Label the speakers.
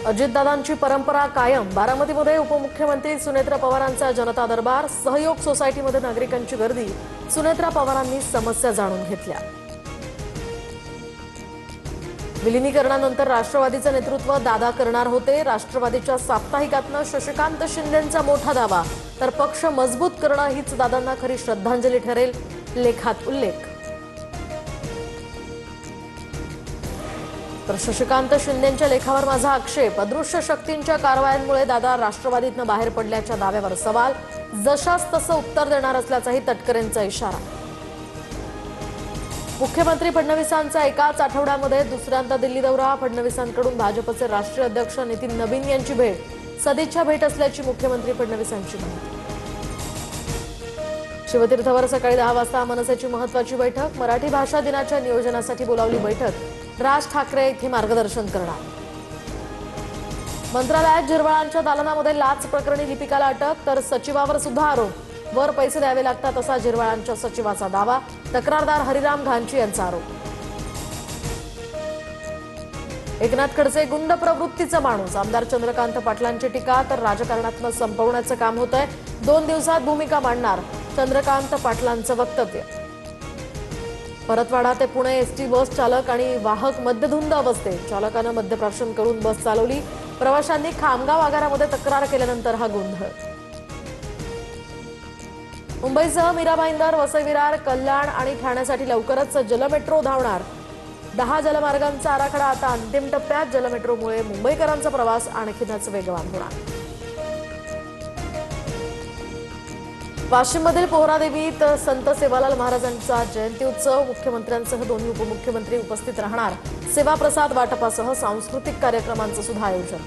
Speaker 1: अजितदादांची परंपरा कायम। बारामतीमध्ये उपमुख्यमंत्री सुनेत्रा पवारांचा जनता दरबार। सहयोग सोसायटीमध्ये नागरिकांची गर्दी। सुनेत्रा पवारांनी समस्या जाणून घेतल्या। विलीनीकरणानंतर राष्ट्रवादीचे नेतृत्व दादा करणार होते। राष्ट्रवादीच्या साप्ताहिकातनं शशिकांत शिंदेंचा मोठा दावा। तर पक्ष मजबूत करणं हीच दादांना खरी श्रद्धांजली ठरेल, लेखात उल्लेख। तर शशिकांत शिंदेंच्या लेखावर माझा आक्षेप। अदृश्य शक्तींच्या कारवायांमुळे दादा राष्ट्रवादीतनं बाहेर पडल्याच्या दाव्यावर सवाल। जशास तसं उत्तर देणार असल्याचाही तटकरेंचा इशारा। मुख्यमंत्री फडणवीसांचा एकाच आठवड्यामध्ये दुसऱ्यांदा दिल्ली दौरा। फडणवीसांकडून भाजपचे राष्ट्रीय अध्यक्ष नितीन नवीन यांची भेट। सदिच्छा भेट असल्याची मुख्यमंत्री फडणवीसांची माहिती। शिवतीर्थवर सकाळी 10 वाजता मनसेची महत्त्वाची बैठक। मराठी भाषा दिनाच्या नियोजनासाठी बोलावली बैठक। राज ठाकरे इथे मार्गदर्शन करणार। मंत्रालयात झिरवाळांच्या दालनामध्ये लाच प्रकरणी लिपिकाला अटक। तर सचिवावर सुद्धा आरोप। वर पैसे द्यावे लागतात असा झिरवाळांच्या सचिवाचा दावा। तक्रारदार हरिराम घांची यांचा आरोप। एकनाथ खडसे गुंड प्रवृत्तीचा माणूस। आमदार चंद्रकांत पाटलांची टीका। तर राजकारणातनं संपवण्याचं काम होतंय। 2 दिवसात भूमिका मांडणार चंद्रकांत पाटलांचं वक्तव्य। परतवाडा ते पुणे एसटी बस चालक आणि वाहक मद्यधुंद अवस्थेत। चालकानं मद्यप्राशन करून बस चालवली। प्रवाशांनी खामगाव आगारामध्ये तक्रार केल्यानंतर हा गोंधळ। मुंबईसह मीरा भाईंदर, वसई विरार, कल्याण आणि ठाण्यासाठी लवकरच जलमेट्रो धावणार। 10 जलमार्गांचा आराखडा आता अंतिम टप्प्यात। जलमेट्रोमुळे मुंबईकरांचा प्रवास आणखीनच वेगवान होणार। वाशिममधील पोहरादेवीत संत सेवालाल महाराजांचा जयंती उत्सव। मुख्यमंत्र्यांसह दोन्ही उपमुख्यमंत्री उपस्थित राहणार। सेवा प्रसाद वाटपासह सांस्कृतिक कार्यक्रमांचं सुद्धा आयोजन।